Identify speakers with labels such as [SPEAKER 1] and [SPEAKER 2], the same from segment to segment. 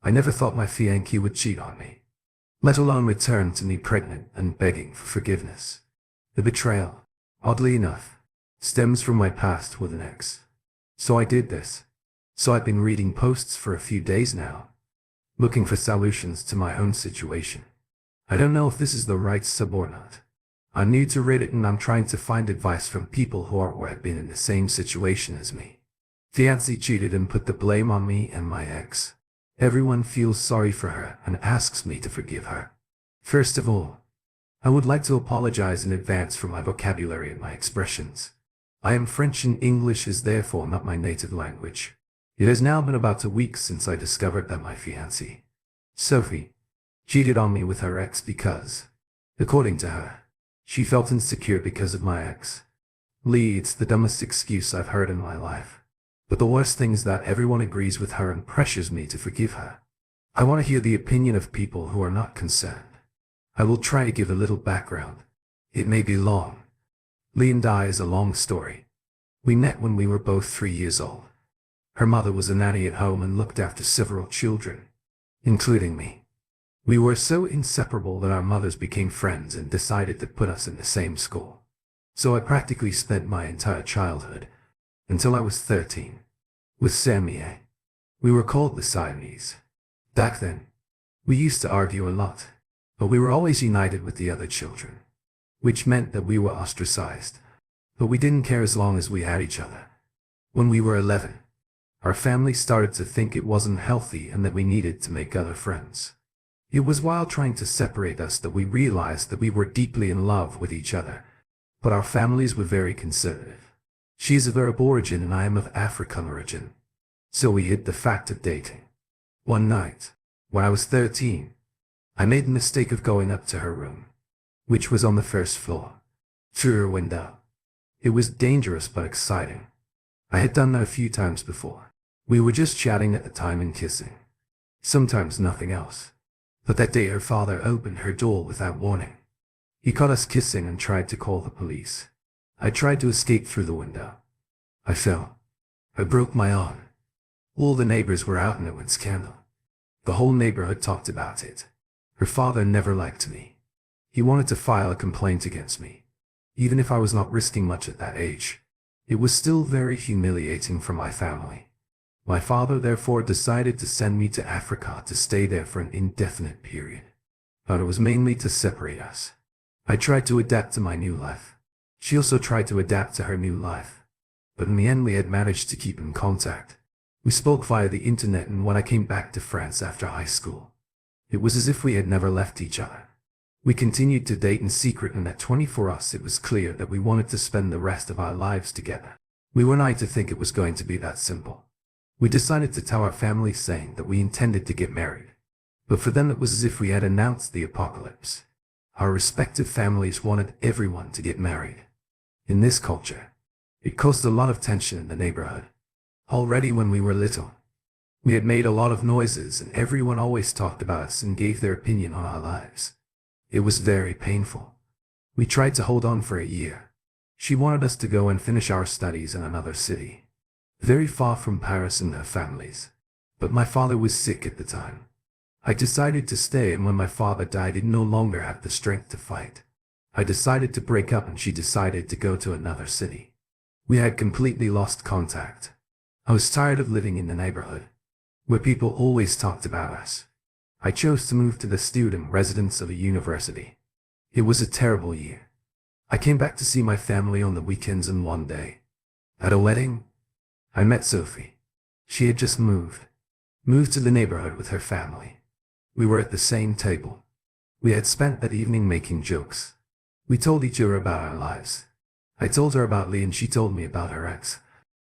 [SPEAKER 1] I never thought my fiancée would cheat on me, let alone return to me pregnant and begging for forgiveness. The betrayal, oddly enough, stems from my past with an ex. So I did this. So I've been reading posts for a few days now, looking for solutions to my own situation. I don't know if this is the right sub or not. I'm new to Reddit and I'm trying to find advice from people who are or have been in the same situation as me. Fiancée cheated and put the blame on me and my ex. Everyone feels sorry for her and asks me to forgive her. First of all, I would like to apologize in advance for my vocabulary and my expressions. I am French and English is therefore not my native language. It has now been about a week since I discovered that my fiancée, Sophie, cheated on me with her ex because, according to her, she felt insecure because of my ex. Lee, it's the dumbest excuse I've heard in my life. But the worst thing is that everyone agrees with her and pressures me to forgive her. I want to hear the opinion of people who are not concerned. I will try to give a little background. It may be long. Lee and I is a long story. We met when we were both 3 years old. Her mother was a nanny at home and looked after several children, including me. We were so inseparable that our mothers became friends and decided to put us in the same school. So I practically spent my entire childhood, until I was 13, with Samia. We were called the Siamese. Back then, we used to argue a lot, but we were always united with the other children, which meant that we were ostracized, but we didn't care as long as we had each other. When we were 11, our family started to think it wasn't healthy and that we needed to make other friends. It was while trying to separate us that we realized that we were deeply in love with each other, but our families were very conservative. She is of Arab origin and I am of African origin. So we hid the fact of dating. One night, when I was 13, I made the mistake of going up to her room, which was on the first floor, through her window. It was dangerous but exciting. I had done that a few times before. We were just chatting at the time and kissing. Sometimes nothing else. But that day her father opened her door without warning. He caught us kissing and tried to call the police. I tried to escape through the window. I fell. I broke my arm. All the neighbors were out and it went scandal. The whole neighborhood talked about it. Her father never liked me. He wanted to file a complaint against me. Even if I was not risking much at that age, it was still very humiliating for my family. My father therefore decided to send me to Africa to stay there for an indefinite period. But it was mainly to separate us. I tried to adapt to my new life. She also tried to adapt to her new life. But in the end we had managed to keep in contact. We spoke via the internet and when I came back to France after high school, it was as if we had never left each other. We continued to date in secret and at 20 for us it was clear that we wanted to spend the rest of our lives together. We were naive to think it was going to be that simple. We decided to tell our families saying that we intended to get married. But for them it was as if we had announced the apocalypse. Our respective families wanted everyone to get married. In this culture, it caused a lot of tension in the neighborhood. Already when we were little, we had made a lot of noises and everyone always talked about us and gave their opinion on our lives. It was very painful. We tried to hold on for a year. She wanted us to go and finish our studies in another city, very far from Paris and her families. But my father was sick at the time. I decided to stay and when my father died I no longer had the strength to fight. I decided to break up and she decided to go to another city. We had completely lost contact. I was tired of living in the neighborhood, where people always talked about us. I chose to move to the student residence of a university. It was a terrible year. I came back to see my family on the weekends and one day, at a wedding, I met Sophie. She had just moved to the neighborhood with her family. We were at the same table. We had spent that evening making jokes. We told each other about our lives. I told her about Lee and she told me about her ex.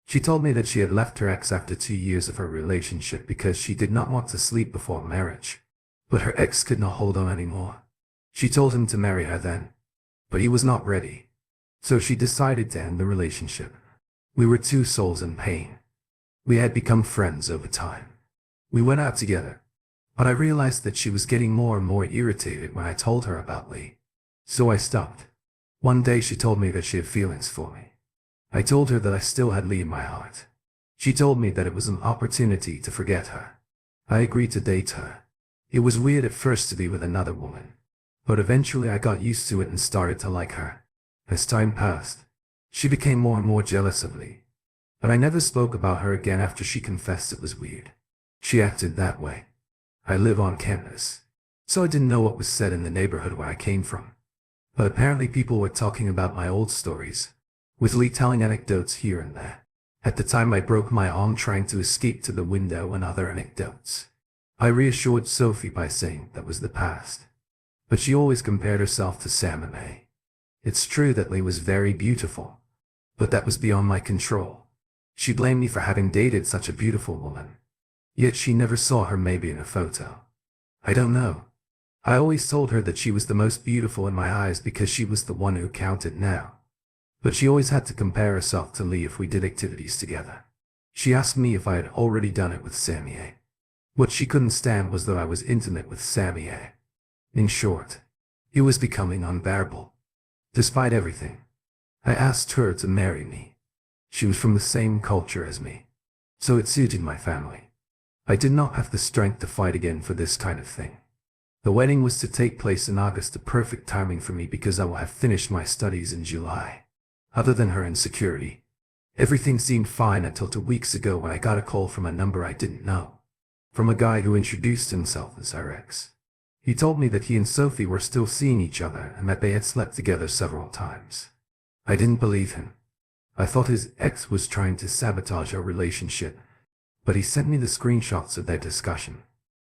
[SPEAKER 1] She told me that she had left her ex after 2 years of her relationship because she did not want to sleep before marriage. But her ex could not hold on anymore. She told him to marry her then, but he was not ready. So she decided to end the relationship. We were two souls in pain. We had become friends over time. We went out together, but I realized that she was getting more and more irritated when I told her about Lee. So I stopped. One day she told me that she had feelings for me. I told her that I still had Lee in my heart. She told me that it was an opportunity to forget her. I agreed to date her. It was weird at first to be with another woman, but eventually I got used to it and started to like her. As time passed, she became more and more jealous of me, but I never spoke about her again after she confessed it was weird. She acted that way. I live on campus, so I didn't know what was said in the neighborhood where I came from. But apparently people were talking about my old stories, with Lee telling anecdotes here and there. At the time I broke my arm trying to escape to the window and other anecdotes. I reassured Sophie by saying that was the past, but she always compared herself to Sam and May. It's true that Lee was very beautiful, but that was beyond my control. She blamed me for having dated such a beautiful woman, yet she never saw her maybe in a photo. I don't know. I always told her that she was the most beautiful in my eyes because she was the one who counted now. But she always had to compare herself to Lee if we did activities together. She asked me if I had already done it with Sammy. What she couldn't stand was that I was intimate with Sammy. In short, it was becoming unbearable. Despite everything, I asked her to marry me. She was from the same culture as me, so it suited my family. I did not have the strength to fight again for this kind of thing. The wedding was to take place in August, the perfect timing for me because I will have finished my studies in July. Other than her insecurity, everything seemed fine until 2 weeks ago when I got a call from a number I didn't know. From a guy who introduced himself as her ex. He told me that he and Sophie were still seeing each other and that they had slept together several times. I didn't believe him. I thought his ex was trying to sabotage our relationship, but he sent me the screenshots of their discussion.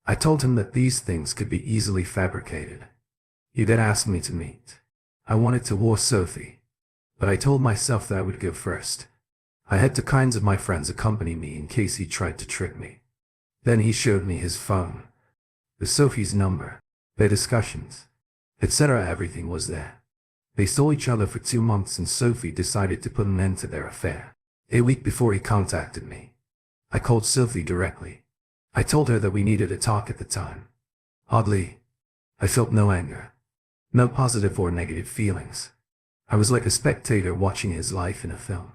[SPEAKER 1] I told him that these things could be easily fabricated. He then asked me to meet. I wanted to war Sophie, but I told myself that I would go first. I had two kinds of my friends accompany me in case he tried to trick me. Then he showed me his phone, the Sophie's number, their discussions, etc. Everything was there. They saw each other for 2 months and Sophie decided to put an end to their affair. A week before he contacted me, I called Sophie directly. I told her that we needed a talk at the time. Oddly, I felt no anger, no positive or negative feelings. I was like a spectator watching his life in a film.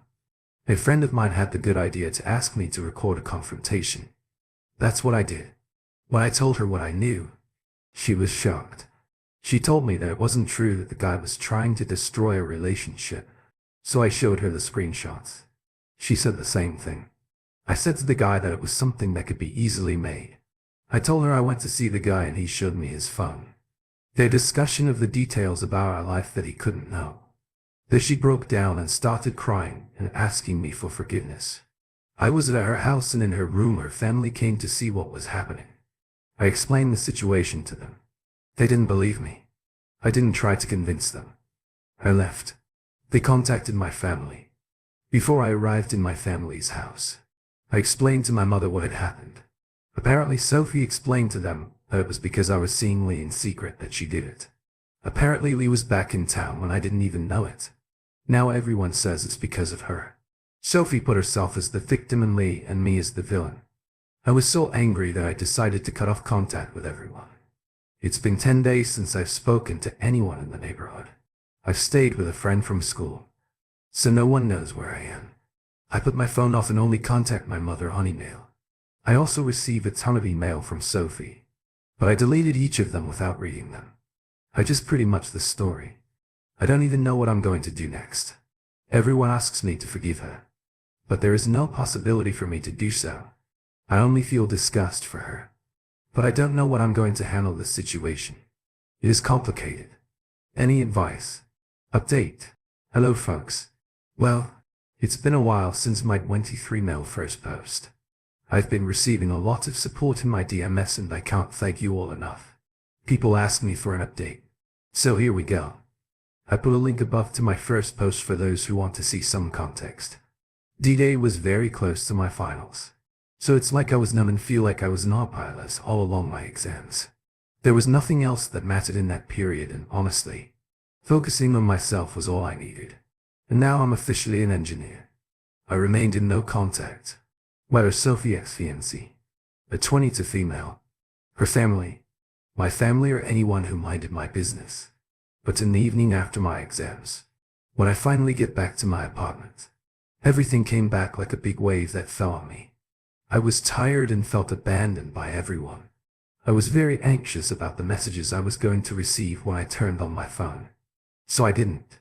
[SPEAKER 1] A friend of mine had the good idea to ask me to record a confrontation. That's what I did. When I told her what I knew, she was shocked. She told me that it wasn't true that the guy was trying to destroy a relationship, so I showed her the screenshots. She said the same thing. I said to the guy that it was something that could be easily made. I told her I went to see the guy and he showed me his phone. Their discussion of the details about our life that he couldn't know. Then she broke down and started crying and asking me for forgiveness. I was at her house and in her room her family came to see what was happening. I explained the situation to them. They didn't believe me. I didn't try to convince them. I left. They contacted my family. Before I arrived in my family's house, I explained to my mother what had happened. Apparently Sophie explained to them that it was because I was seeing Lee in secret that she did it. Apparently Lee was back in town when I didn't even know it. Now everyone says it's because of her. Sophie put herself as the victim and Lee and me as the villain. I was so angry that I decided to cut off contact with everyone. It's been 10 days since I've spoken to anyone in the neighborhood. I've stayed with a friend from school, so no one knows where I am. I put my phone off and only contact my mother on email. I also receive a ton of email from Sophie, but I deleted each of them without reading them. I just pretty much the story. I don't even know what I'm going to do next. Everyone asks me to forgive her, but there is no possibility for me to do so. I only feel disgust for her, but I don't know what I'm going to handle this situation. It is complicated. Any advice? Update. Hello folks. Well, it's been a while since my 23 mil first post. I've been receiving a lot of support in my DMs and I can't thank you all enough. People ask me for an update. So here we go. I put a link above to my first post for those who want to see some context. D-Day was very close to my finals. So it's like I was numb and feel like I was an autopilot all along my exams. There was nothing else that mattered in that period and honestly, focusing on myself was all I needed. And now I'm officially an engineer. I remained in no contact. Whether Sophie ex-fiancée, a 22 female, her family, my family or anyone who minded my business. But in the evening after my exams, when I finally get back to my apartment, everything came back like a big wave that fell on me. I was tired and felt abandoned by everyone. I was very anxious about the messages I was going to receive when I turned on my phone. So I didn't.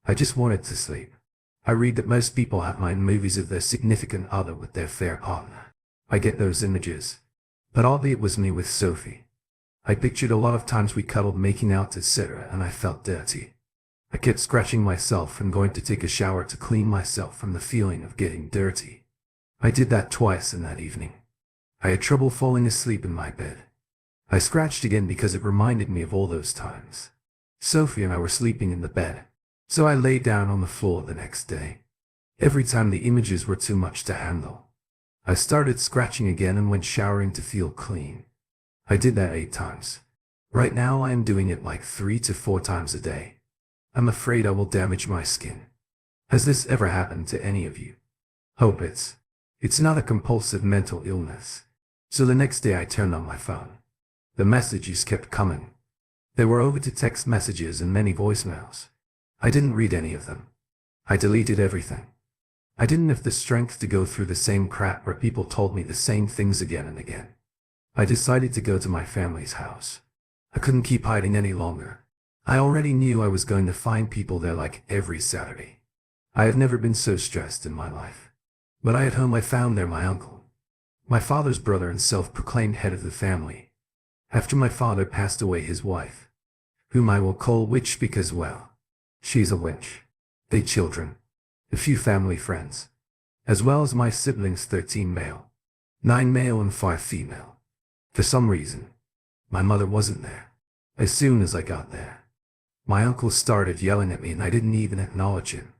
[SPEAKER 1] I just wanted to sleep. I read that most people have mind movies of their significant other with their fair partner. I get those images. But oddly it was me with Sophie. I pictured a lot of times we cuddled making out etc. and I felt dirty. I kept scratching myself and going to take a shower to clean myself from the feeling of getting dirty. I did that twice in that evening. I had trouble falling asleep in my bed. I scratched again because it reminded me of all those times. Sophie and I were sleeping in the bed, so I lay down on the floor the next day. Every time the images were too much to handle, I started scratching again and went showering to feel clean. I did that 8 times. Right now I am doing it like 3 to 4 times a day. I'm afraid I will damage my skin. Has this ever happened to any of you? Hope it's not a compulsive mental illness. So the next day I turned on my phone. The messages kept coming. There were over to text messages and many voicemails. I didn't read any of them. I deleted everything. I didn't have the strength to go through the same crap where people told me the same things again and again. I decided to go to my family's house. I couldn't keep hiding any longer. I already knew I was going to find people there like every Saturday. I had never been so stressed in my life. But at home I found there my uncle, my father's brother and self-proclaimed head of the family. After my father passed away, his wife, whom I will call Witch because, well, she's a witch. They children, a few family friends, as well as my siblings, 13 male, 9 male and 5 female. For some reason, my mother wasn't there. As soon as I got there, my uncle started yelling at me and I didn't even acknowledge him.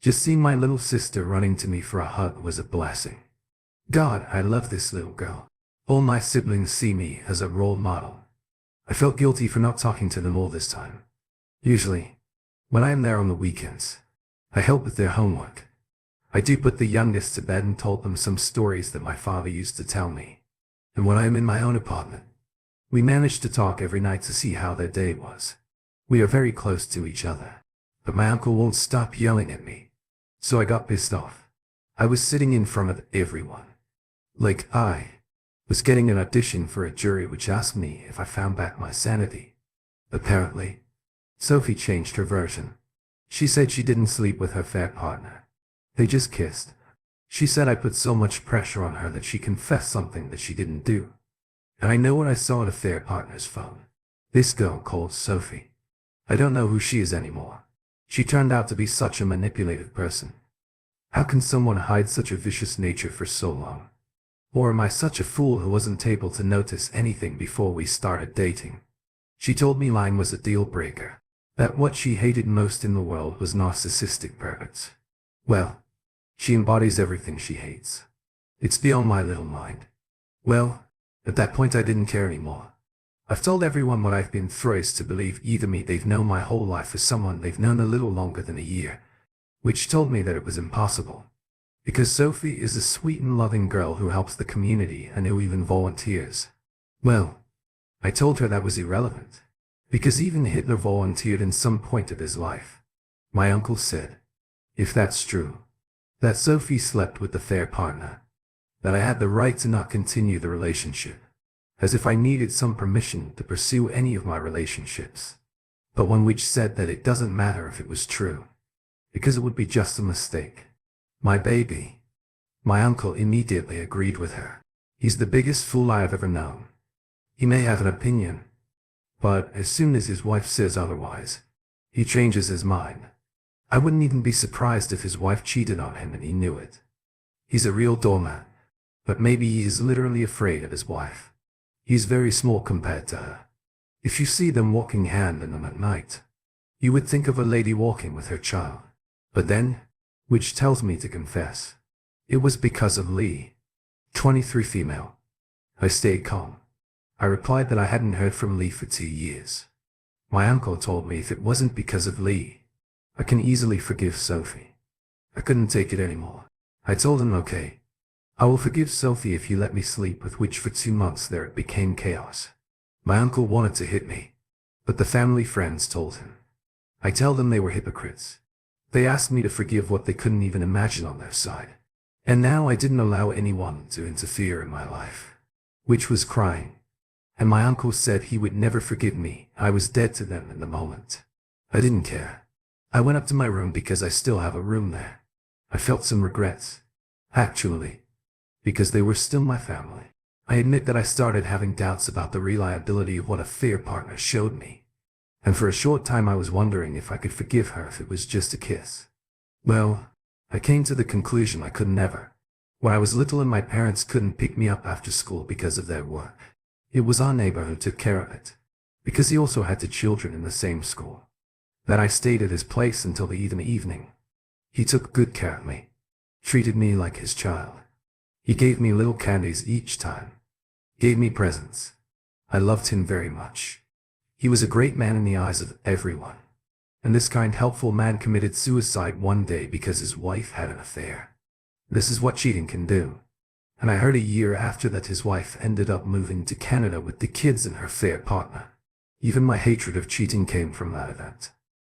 [SPEAKER 1] Just seeing my little sister running to me for a hug was a blessing. God, I love this little girl. All my siblings see me as a role model. I felt guilty for not talking to them all this time. Usually, when I am there on the weekends, I help with their homework. I do put the youngest to bed and told them some stories that my father used to tell me. And when I am in my own apartment, we manage to talk every night to see how their day was. We are very close to each other, but my uncle won't stop yelling at me. So I got pissed off. I was sitting in front of everyone. Like I was getting an audition for a jury which asked me if I found back my sanity. Apparently, Sophie changed her version. She said she didn't sleep with her fair partner. They just kissed. She said I put so much pressure on her that she confessed something that she didn't do. And I know what I saw at a fair partner's phone. This girl called Sophie. I don't know who she is anymore. She turned out to be such a manipulative person. How can someone hide such a vicious nature for so long? Or am I such a fool who wasn't able to notice anything before we started dating? She told me lying was a deal breaker, that what she hated most in the world was narcissistic perverts. Well, she embodies everything she hates. It's beyond my little mind. Well, at that point I didn't care anymore. I've told everyone what I've been forced to believe, either me they've known my whole life or someone they've known a little longer than a year, which told me that it was impossible. Because Sophie is a sweet and loving girl who helps the community and who even volunteers. Well, I told her that was irrelevant, because even Hitler volunteered in some point of his life. My uncle said, if that's true, that Sophie slept with the fair partner, that I had the right to not continue the relationship, as if I needed some permission to pursue any of my relationships. But one which said that it doesn't matter if it was true, because it would be just a mistake. My baby. My uncle immediately agreed with her. He's the biggest fool I have ever known. He may have an opinion, but as soon as his wife says otherwise, he changes his mind. I wouldn't even be surprised if his wife cheated on him and he knew it. He's a real doormat, but maybe he is literally afraid of his wife. He's very small compared to her. If you see them walking hand in hand at night, you would think of a lady walking with her child. But then, which tells me to confess, it was because of Lee. 23 female. I stayed calm. I replied that I hadn't heard from Lee for 2 years. My uncle told me if it wasn't because of Lee, I can easily forgive Sophie. I couldn't take it anymore. I told him, okay, I will forgive Sophie if you let me sleep with which for 2 months there it became chaos. My uncle wanted to hit me, but the family friends told him. I tell them they were hypocrites. They asked me to forgive what they couldn't even imagine on their side. And now I didn't allow anyone to interfere in my life, which was crying. And my uncle said he would never forgive me. I was dead to them in the moment. I didn't care. I went up to my room because I still have a room there. I felt some regrets, actually, because they were still my family. I admit that I started having doubts about the reliability of what a fair partner showed me. And for a short time I was wondering if I could forgive her if it was just a kiss. Well, I came to the conclusion I could never. When I was little and my parents couldn't pick me up after school because of their work, it was our neighbor who took care of it, because he also had 2 children in the same school. Then I stayed at his place until the evening. He took good care of me, treated me like his child. He gave me little candies each time, gave me presents. I loved him very much. He was a great man in the eyes of everyone. And this kind, helpful man committed suicide one day because his wife had an affair. This is what cheating can do. And I heard a year after that his wife ended up moving to Canada with the kids and her fair partner. Even my hatred of cheating came from that event.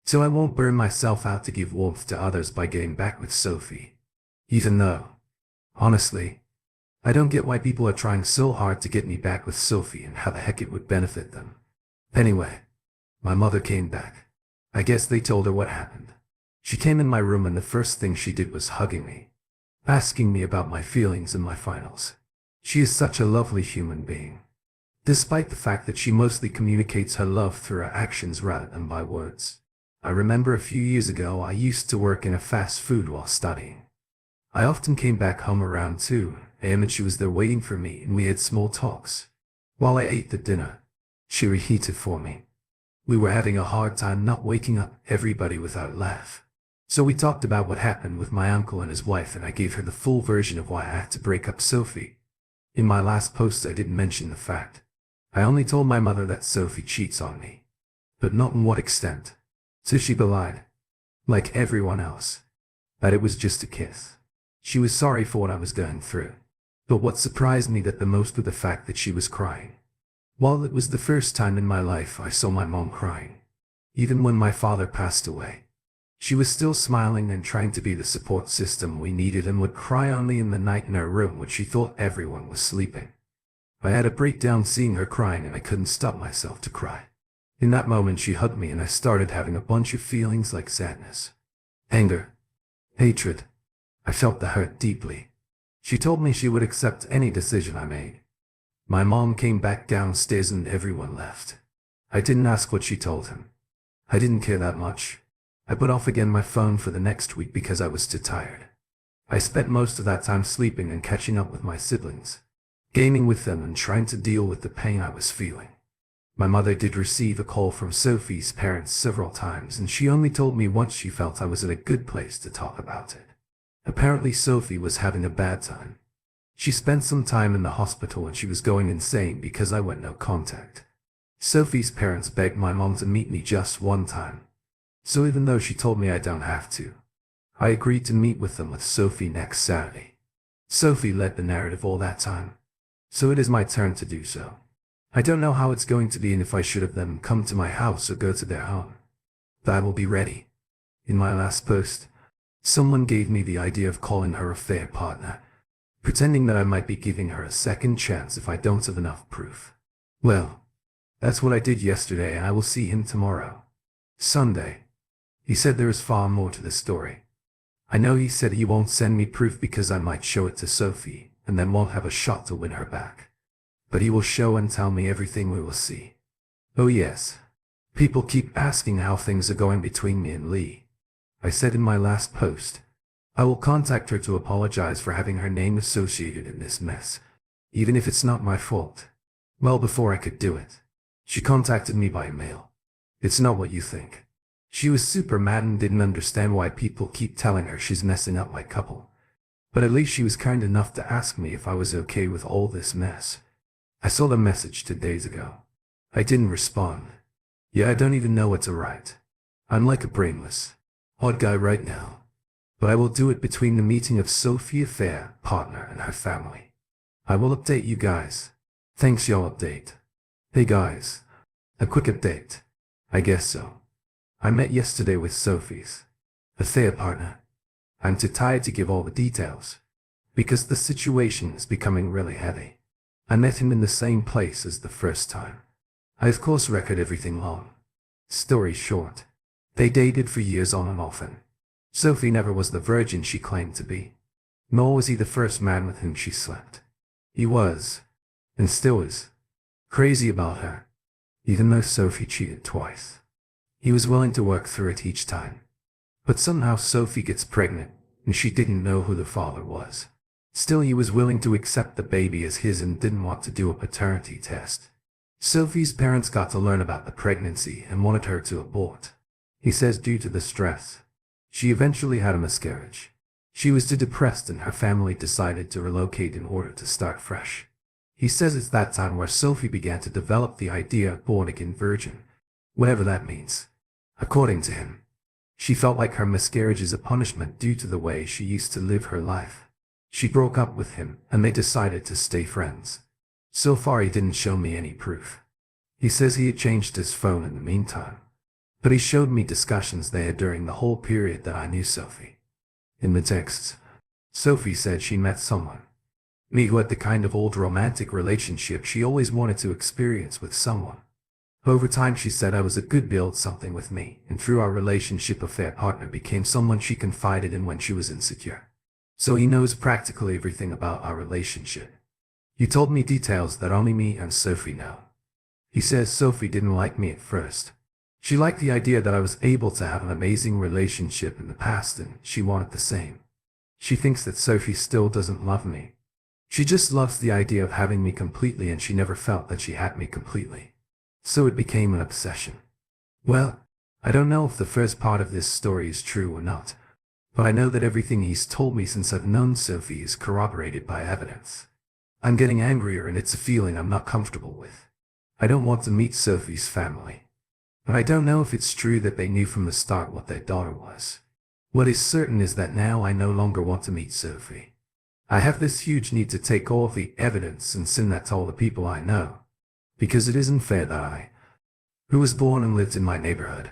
[SPEAKER 1] So I won't burn myself out to give warmth to others by getting back with Sophie. Even though, honestly, I don't get why people are trying so hard to get me back with Sophie and how the heck it would benefit them. Anyway, my mother came back. I guess they told her what happened. She came in my room and the first thing she did was hugging me, asking me about my feelings and my finals. She is such a lovely human being, despite the fact that she mostly communicates her love through her actions rather than by words. I remember a few years ago I used to work in a fast food while studying. I often came back home around 2 a.m. and she was there waiting for me and we had small talks. While I ate the dinner, she reheated for me. We were having a hard time not waking up everybody without a laugh. So we talked about what happened with my uncle and his wife and I gave her the full version of why I had to break up Sophie. In my last post I didn't mention the fact. I only told my mother that Sophie cheats on me, but not in what extent. So she belied, like everyone else, that it was just a kiss. She was sorry for what I was going through. But what surprised me the most was the fact that she was crying. While it was the first time in my life I saw my mom crying, even when my father passed away, she was still smiling and trying to be the support system we needed and would cry only in the night in her room when she thought everyone was sleeping. I had a breakdown seeing her crying and I couldn't stop myself to cry. In that moment she hugged me and I started having a bunch of feelings like sadness, anger, hatred. I felt the hurt deeply. She told me she would accept any decision I made. My mom came back downstairs and everyone left. I didn't ask what she told him. I didn't care that much. I put off again my phone for the next week because I was too tired. I spent most of that time sleeping and catching up with my siblings, gaming with them and trying to deal with the pain I was feeling. My mother did receive a call from Sophie's parents several times and she only told me once she felt I was in a good place to talk about it. Apparently Sophie was having a bad time. She spent some time in the hospital and she was going insane because I went no contact. Sophie's parents begged my mom to meet me just one time. So even though she told me I don't have to, I agreed to meet with them with Sophie next Saturday. Sophie led the narrative all that time, so it is my turn to do so. I don't know how it's going to be and if I should have them come to my house or go to their home. But I will be ready. In my last post, someone gave me the idea of calling her a fair partner, pretending that I might be giving her a second chance if I don't have enough proof. Well, that's what I did yesterday and I will see him tomorrow, Sunday. He said there is far more to the story. I know he said he won't send me proof because I might show it to Sophie and then won't have a shot to win her back. But he will show and tell me everything we will see. Oh yes. People keep asking how things are going between me and Lee. I said in my last post, I will contact her to apologize for having her name associated in this mess, even if it's not my fault. Well, before I could do it, she contacted me by email. It's not what you think. She was super mad and didn't understand why people keep telling her she's messing up my couple. But at least she was kind enough to ask me if I was okay with all this mess. I saw the message 2 days ago. I didn't respond. Yeah, I don't even know what to write. I'm like a brainless, odd guy right now. But I will do it between the meeting of Sophie Fair, partner, and her family. I will update you guys. Thanks y'all update. Hey guys. A quick update. I guess so. I met yesterday with Sophie's, the fair partner. I'm too tired to give all the details. because the situation is becoming really heavy. I met him in the same place as the first time. I of course record everything long. Story short, they dated for years on and off, and Sophie never was the virgin she claimed to be. Nor was he the first man with whom she slept. He was, and still is, crazy about her, even though Sophie cheated twice. He was willing to work through it each time. But somehow Sophie gets pregnant, and she didn't know who the father was. Still, he was willing to accept the baby as his and didn't want to do a paternity test. Sophie's parents got to learn about the pregnancy and wanted her to abort. He says due to the stress, she eventually had a miscarriage. She was too depressed and her family decided to relocate in order to start fresh. He says it's that time where Sophie began to develop the idea of born-again virgin, whatever that means. According to him, she felt like her miscarriage is a punishment due to the way she used to live her life. She broke up with him and they decided to stay friends. So far he didn't show me any proof. He says he had changed his phone in the meantime, but he showed me discussions they had during the whole period that I knew Sophie. In the texts, Sophie said she met someone, me, who had the kind of old romantic relationship she always wanted to experience with someone. Over time she said I was a good build something with me, and through our relationship a fair partner became someone she confided in when she was insecure. So he knows practically everything about our relationship. He told me details that only me and Sophie know. He says Sophie didn't like me at first. She liked the idea that I was able to have an amazing relationship in the past and she wanted the same. She thinks that Sophie still doesn't love me. She just loves the idea of having me completely and she never felt that she had me completely. So it became an obsession. Well, I don't know if the first part of this story is true or not, but I know that everything he's told me since I've known Sophie is corroborated by evidence. I'm getting angrier and it's a feeling I'm not comfortable with. I don't want to meet Sophie's family. But I don't know if it's true that they knew from the start what their daughter was. What is certain is that now I no longer want to meet Sophie. I have this huge need to take all of the evidence and send that to all the people I know. Because it isn't fair that I, who was born and lived in my neighborhood,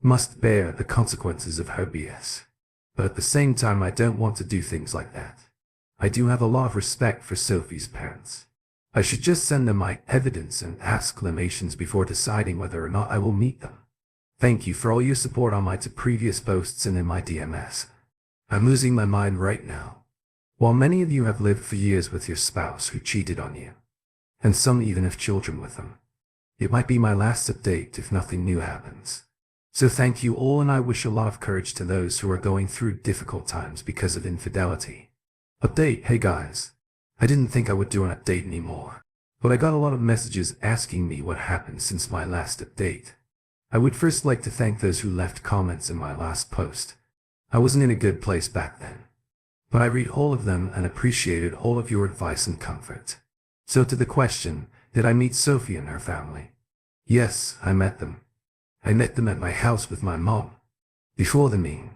[SPEAKER 1] must bear the consequences of her BS. But at the same time I don't want to do things like that. I do have a lot of respect for Sophie's parents. I should just send them my evidence and exclamations before deciding whether or not I will meet them. Thank you for all your support on my previous posts and in my DMs. I'm losing my mind right now. While many of you have lived for years with your spouse who cheated on you, and some even have children with them, it might be my last update if nothing new happens. So thank you all, and I wish a lot of courage to those who are going through difficult times because of infidelity. Update. Hey guys. I didn't think I would do an update anymore, but I got a lot of messages asking me what happened since my last update. I would first like to thank those who left comments in my last post. I wasn't in a good place back then, but I read all of them and appreciated all of your advice and comfort. So to the question, did I meet Sophie and her family? Yes, I met them. I met them at my house with my mom. Before the meeting,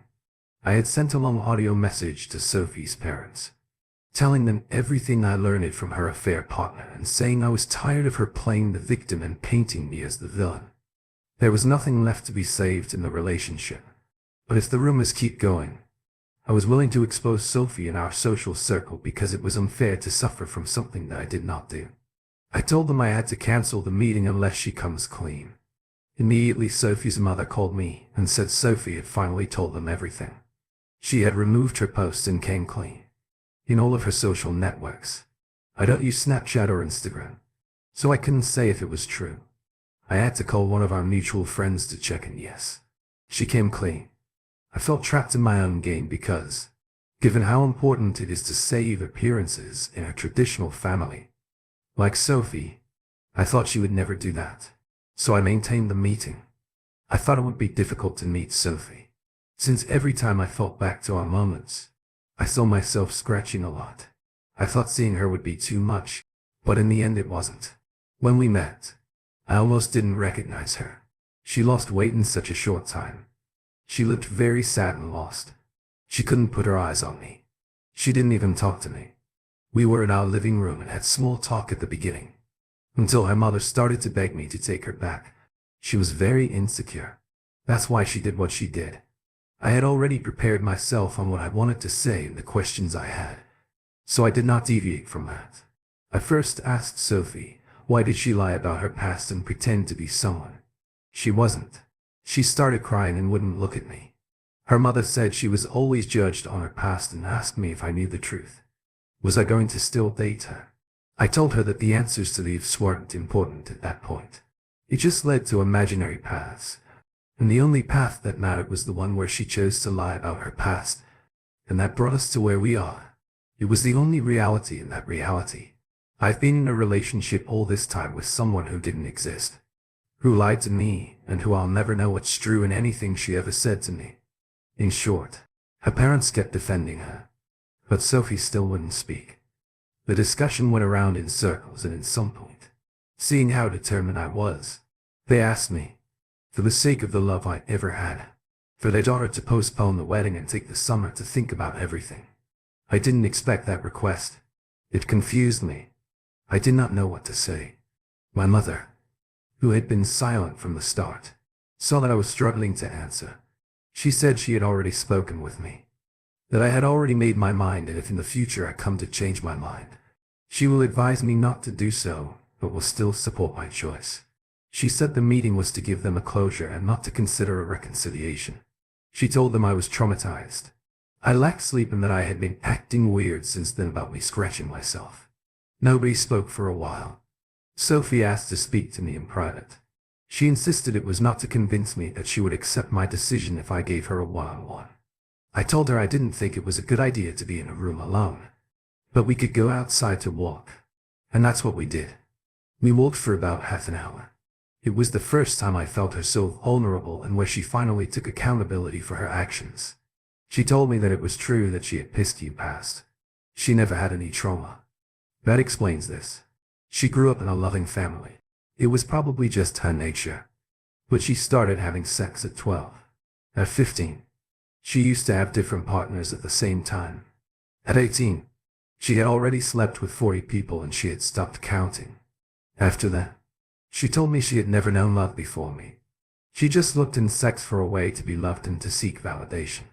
[SPEAKER 1] I had sent a long audio message to Sophie's parents, telling them everything I learned from her affair partner and saying I was tired of her playing the victim and painting me as the villain. There was nothing left to be saved in the relationship. But if the rumors keep going, I was willing to expose Sophie in our social circle because it was unfair to suffer from something that I did not do. I told them I had to cancel the meeting unless she comes clean. Immediately Sophie's mother called me and said Sophie had finally told them everything. She had removed her posts and came clean in all of her social networks. I don't use Snapchat or Instagram, so I couldn't say if it was true. I had to call one of our mutual friends to check, and yes, she came clean. I felt trapped in my own game because, given how important it is to save appearances in a traditional family like Sophie, I thought she would never do that. So I maintained the meeting. I thought it would be difficult to meet Sophie, since every time I thought back to our moments, I saw myself scratching a lot. I thought seeing her would be too much, but in the end it wasn't. When we met, I almost didn't recognize her. She lost weight in such a short time. She looked very sad and lost. She couldn't put her eyes on me. She didn't even talk to me. We were in our living room and had small talk at the beginning, until her mother started to beg me to take her back. She was very insecure. That's why she did what she did. I had already prepared myself on what I wanted to say and the questions I had. So I did not deviate from that. I first asked Sophie, why did she lie about her past and pretend to be someone she wasn't? She started crying and wouldn't look at me. Her mother said she was always judged on her past and asked me if I knew the truth. Was I going to still date her? I told her that the answers to these weren't important at that point. It just led to imaginary paths. And the only path that mattered was the one where she chose to lie about her past. And that brought us to where we are. It was the only reality in that reality. I've been in a relationship all this time with someone who didn't exist. Who lied to me, and who I'll never know what's true in anything she ever said to me. In short, her parents kept defending her. But Sophie still wouldn't speak. The discussion went around in circles, and at some point, seeing how determined I was, they asked me, for the sake of the love I ever had, for their daughter to postpone the wedding and take the summer to think about everything. I didn't expect that request. It confused me. I did not know what to say. My mother, who had been silent from the start, saw that I was struggling to answer. She said she had already spoken with me, that I had already made my mind, and if in the future I come to change my mind, she will advise me not to do so, but will still support my choice. She said the meeting was to give them a closure and not to consider a reconciliation. She told them I was traumatized. I lacked sleep and that I had been acting weird since then about me scratching myself. Nobody spoke for a while. Sophie asked to speak to me in private. She insisted it was not to convince me that she would accept my decision if I gave her a one-on-one. I told her I didn't think it was a good idea to be in a room alone, but we could go outside to walk, and that's what we did. We walked for about half an hour. It was the first time I felt her so vulnerable and where she finally took accountability for her actions. She told me that it was true that she had pissed you past. She never had any trauma. That explains this. She grew up in a loving family. It was probably just her nature. But she started having sex at 12. At 15, she used to have different partners at the same time. At 18, she had already slept with 40 people and she had stopped counting. After that, she told me she had never known love before me. She just looked in sex for a way to be loved and to seek validation.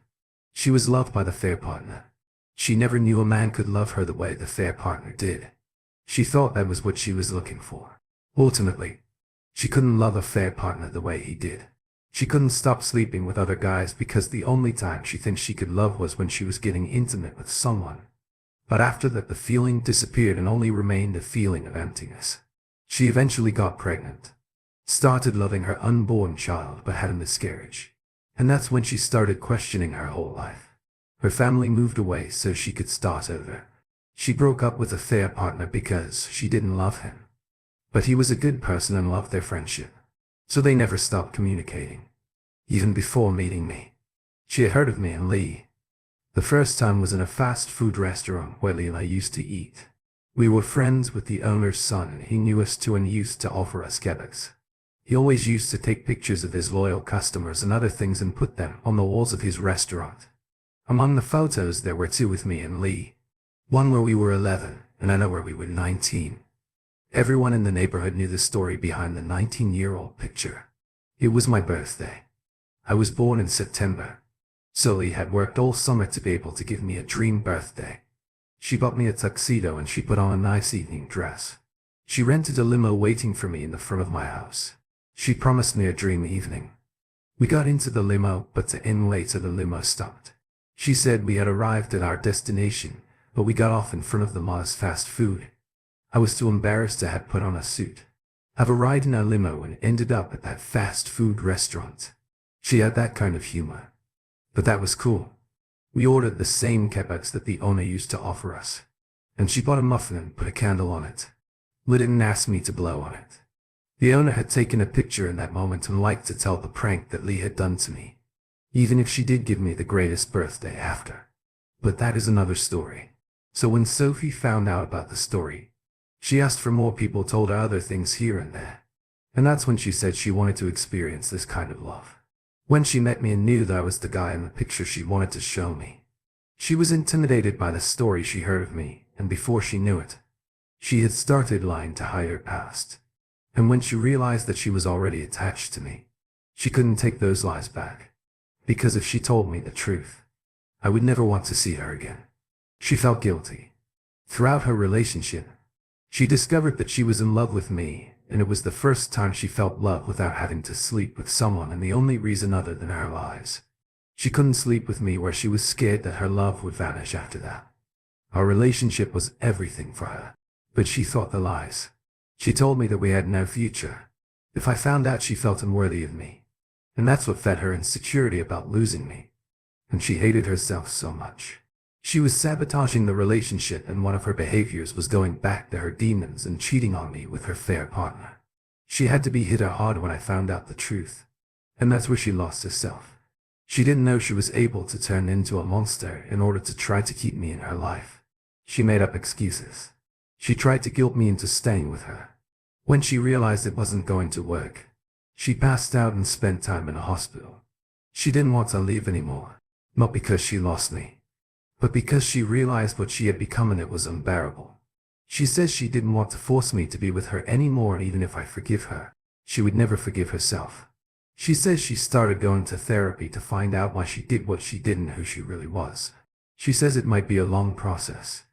[SPEAKER 1] She was loved by the fair partner. She never knew a man could love her the way the fair partner did. She thought that was what she was looking for. Ultimately, she couldn't love a fair partner the way he did. She couldn't stop sleeping with other guys because the only time she thinks she could love was when she was getting intimate with someone. But after that, the feeling disappeared and only remained a feeling of emptiness. She eventually got pregnant, started loving her unborn child but had a miscarriage. And that's when she started questioning her whole life. Her family moved away so she could start over. She broke up with a fair partner because she didn't love him. But he was a good person and loved their friendship. So they never stopped communicating. Even before meeting me. She had heard of me and Lee. The first time was in a fast food restaurant where Lee and I used to eat. We were friends with the owner's son and he knew us too and used to offer us kebabs. He always used to take pictures of his loyal customers and other things and put them on the walls of his restaurant. Among the photos there were two with me and Lee. One where we were 11 and another where we were 19. Everyone in the neighborhood knew the story behind the 19-year-old picture. It was my birthday. I was born in September. So Lee had worked all summer to be able to give me a dream birthday. She bought me a tuxedo and she put on a nice evening dress. She rented a limo waiting for me in the front of my house. She promised me a dream evening. We got into the limo, but to end later the limo stopped. She said we had arrived at our destination, but we got off in front of the Ma's fast food. I was too embarrassed to have put on a suit, have a ride in a limo and ended up at that fast food restaurant. She had that kind of humor. But that was cool. We ordered the same kebabs that the owner used to offer us. And she bought a muffin and put a candle on it. Lit it and asked me to blow on it. The owner had taken a picture in that moment and liked to tell the prank that Lee had done to me. Even if she did give me the greatest birthday after. But that is another story. So when Sophie found out about the story, she asked for more people, told her other things here and there. And that's when she said she wanted to experience this kind of love. When she met me and knew that I was the guy in the picture she wanted to show me. She was intimidated by the story she heard of me, and before she knew it, she had started lying to hide her past. And when she realized that she was already attached to me, she couldn't take those lies back. Because if she told me the truth, I would never want to see her again. She felt guilty. Throughout her relationship, she discovered that she was in love with me, and it was the first time she felt love without having to sleep with someone, and the only reason other than her lies. She couldn't sleep with me where she was scared that her love would vanish after that. Our relationship was everything for her, but she thought the lies. She told me that we had no future if I found out she felt unworthy of me, and that's what fed her insecurity about losing me. And she hated herself so much. She was sabotaging the relationship, and one of her behaviors was going back to her demons and cheating on me with her fair partner. She had to be hit hard when I found out the truth, and that's where she lost herself. She didn't know she was able to turn into a monster in order to try to keep me in her life. She made up excuses. She tried to guilt me into staying with her. When she realized it wasn't going to work, she passed out and spent time in a hospital. She didn't want to leave anymore, not because she lost me, but because she realized what she had become and it was unbearable. She says she didn't want to force me to be with her anymore, and even if I forgive her, she would never forgive herself. She says she started going to therapy to find out why she did what she did and who she really was. She says it might be a long process,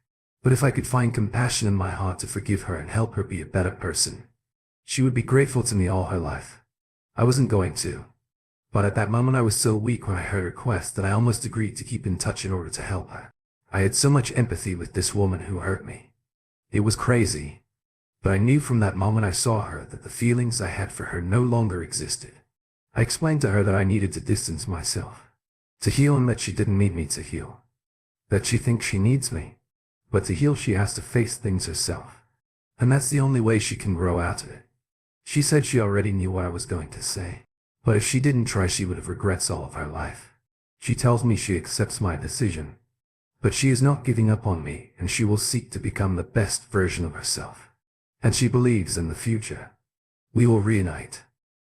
[SPEAKER 1] but if I could find compassion in my heart to forgive her and help her be a better person, she would be grateful to me all her life. I wasn't going to, but at that moment I was so weak when I heard her request that I almost agreed to keep in touch in order to help her. I had so much empathy with this woman who hurt me. It was crazy, but I knew from that moment I saw her that the feelings I had for her no longer existed. I explained to her that I needed to distance myself, to heal, and that she didn't need me to heal, that she thinks she needs me, but to heal she has to face things herself, and that's the only way she can grow out of it. She said she already knew what I was going to say, but if she didn't try she would have regrets all of her life. She tells me she accepts my decision, but she is not giving up on me, and she will seek to become the best version of herself. And she believes in the future. We will reunite.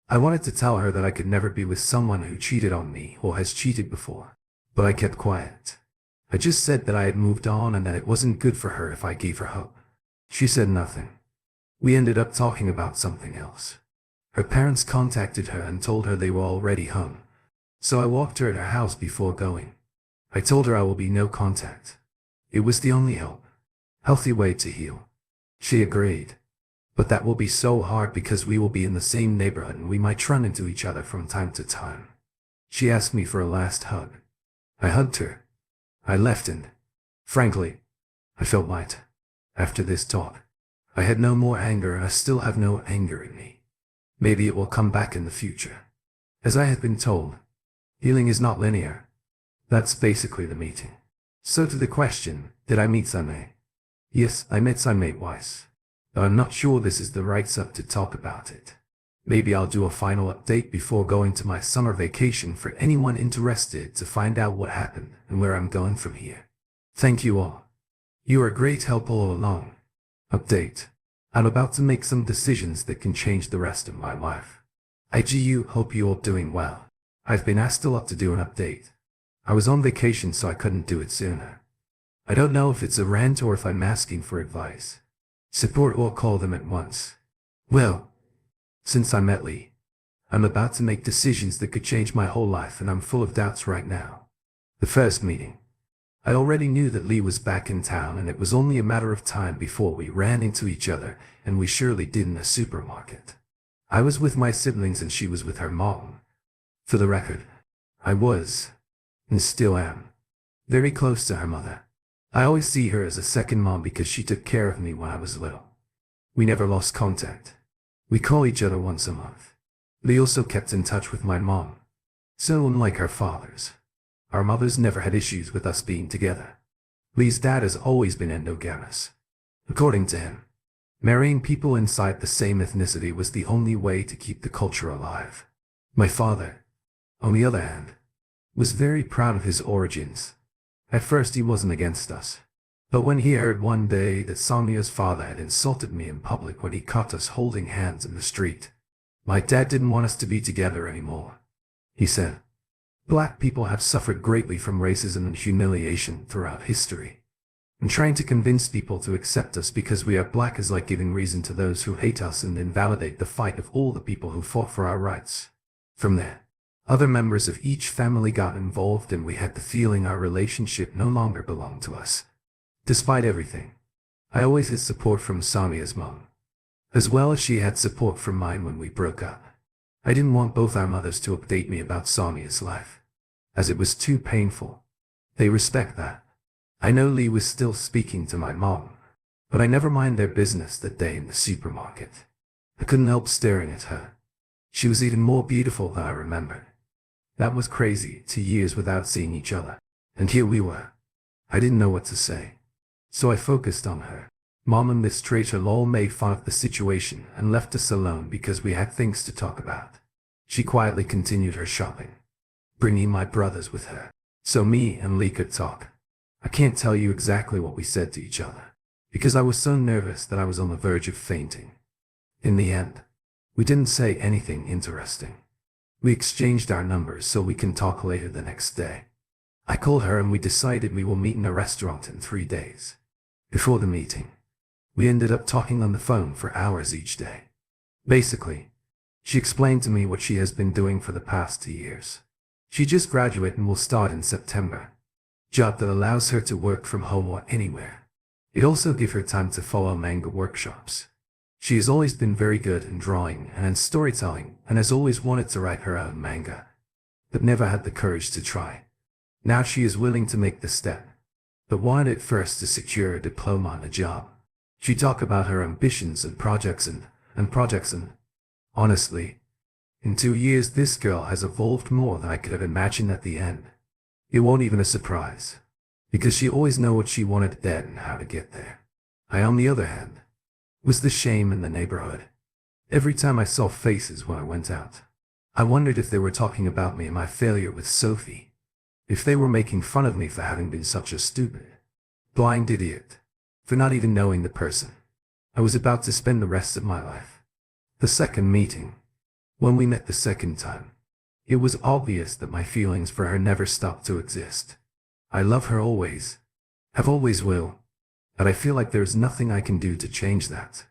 [SPEAKER 1] I wanted to tell her that I could never be with someone who cheated on me or has cheated before, but I kept quiet. I just said that I had moved on and that it wasn't good for her if I gave her hope. She said nothing. We ended up talking about something else. Her parents contacted her and told her they were already home, so I walked her at her house before going. I told her I will be no contact. It was the only healthy way to heal. She agreed. But that will be so hard because we will be in the same neighborhood and we might run into each other from time to time. She asked me for a last hug. I hugged her. I left, and, frankly, I felt light. After this talk, I had no more anger, and I still have no anger in me. Maybe it will come back in the future. As I had been told, healing is not linear. That's basically the meeting. So to the question, did I meet Sunmei? Yes, I met Sunmei twice. But I'm not sure this is the right sub to talk about it. Maybe I'll do a final update before going to my summer vacation for anyone interested to find out what happened and where I'm going from here. Thank you all. You are a great help all along. Update. I'm about to make some decisions that can change the rest of my life. IGU, hope you all doing well. I've been asked a lot to do an update. I was on vacation so I couldn't do it sooner. I don't know if it's a rant or if I'm asking for advice. Support or call them at once. Well, since I met Lee, I'm about to make decisions that could change my whole life, and I'm full of doubts right now. The first meeting. I already knew that Lee was back in town, and it was only a matter of time before we ran into each other, and we surely did in a supermarket. I was with my siblings and she was with her mom. For the record, I was, and still am, very close to her mother. I always see her as a second mom because she took care of me when I was little. We never lost contact. We call each other once a month. Lee also kept in touch with my mom. So unlike her fathers, our mothers never had issues with us being together. Lee's dad has always been endogamous. According to him, marrying people inside the same ethnicity was the only way to keep the culture alive. My father, on the other hand, was very proud of his origins. At first he wasn't against us, but when he heard one day that Sonia's father had insulted me in public when he caught us holding hands in the street, my dad didn't want us to be together anymore. He said, "Black people have suffered greatly from racism and humiliation throughout history, and trying to convince people to accept us because we are black is like giving reason to those who hate us and invalidate the fight of all the people who fought for our rights." From there, other members of each family got involved, and we had the feeling our relationship no longer belonged to us. Despite everything, I always had support from Samia's mom, as well as she had support from mine when we broke up. I didn't want both our mothers to update me about Samia's life, as it was too painful. They respect that. I know Lee was still speaking to my mom, but I never mind their business that day in the supermarket. I couldn't help staring at her. She was even more beautiful than I remembered. That was crazy, 2 years without seeing each other. And here we were. I didn't know what to say. So I focused on her. Mom and Miss Tracer all made fun of the situation and left us alone because we had things to talk about. She quietly continued her shopping, bringing my brothers with her, so me and Lee could talk. I can't tell you exactly what we said to each other, because I was so nervous that I was on the verge of fainting. In the end, we didn't say anything interesting. We exchanged our numbers so we can talk later the next day. I called her and we decided we will meet in a restaurant in 3 days. Before the meeting, we ended up talking on the phone for hours each day. Basically, she explained to me what she has been doing for the past 2 years. She just graduated and will start in September. Job that allows her to work from home or anywhere. It also gives her time to follow manga workshops. She has always been very good in drawing and in storytelling and has always wanted to write her own manga, but never had the courage to try. Now she is willing to make the step, but wanted first to secure a diploma and a job. She talked about her ambitions and projects and honestly, in 2 years this girl has evolved more than I could have imagined at the end. It wasn't even a surprise, because she always knew what she wanted dead and how to get there. I, on the other hand, was the shame in the neighborhood. Every time I saw faces when I went out, I wondered if they were talking about me and my failure with Sophie. If they were making fun of me for having been such a stupid, blind idiot, for not even knowing the person I was about to spend the rest of my life. The second meeting, when we met the second time, it was obvious that my feelings for her never stopped to exist. I love her always, have always will, but I feel like there's nothing I can do to change that.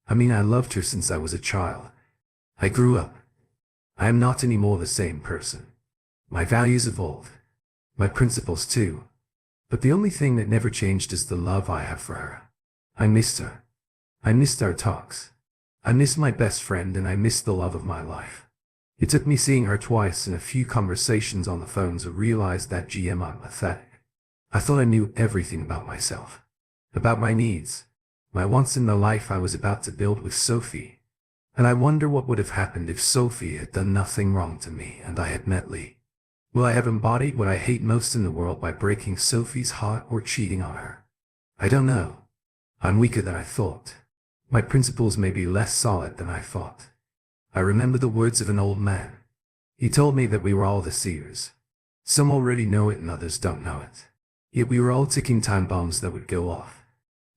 [SPEAKER 1] I mean, I loved her since I was a child. I grew up. I am not anymore the same person. My values evolved. My principles too. But the only thing that never changed is the love I have for her. I missed her. I missed our talks. I missed my best friend and I missed the love of my life. It took me seeing her twice and a few conversations on the phone to realize that I'm pathetic. I thought I knew everything about myself. About my needs, my wants in the life I was about to build with Sophie. And I wonder what would have happened if Sophie had done nothing wrong to me and I had met Lee. Will I have embodied what I hate most in the world by breaking Sophie's heart or cheating on her? I don't know. I'm weaker than I thought. My principles may be less solid than I thought. I remember the words of an old man. He told me that we were all the seers. Some already know it and others don't know it. Yet we were all ticking time bombs that would go off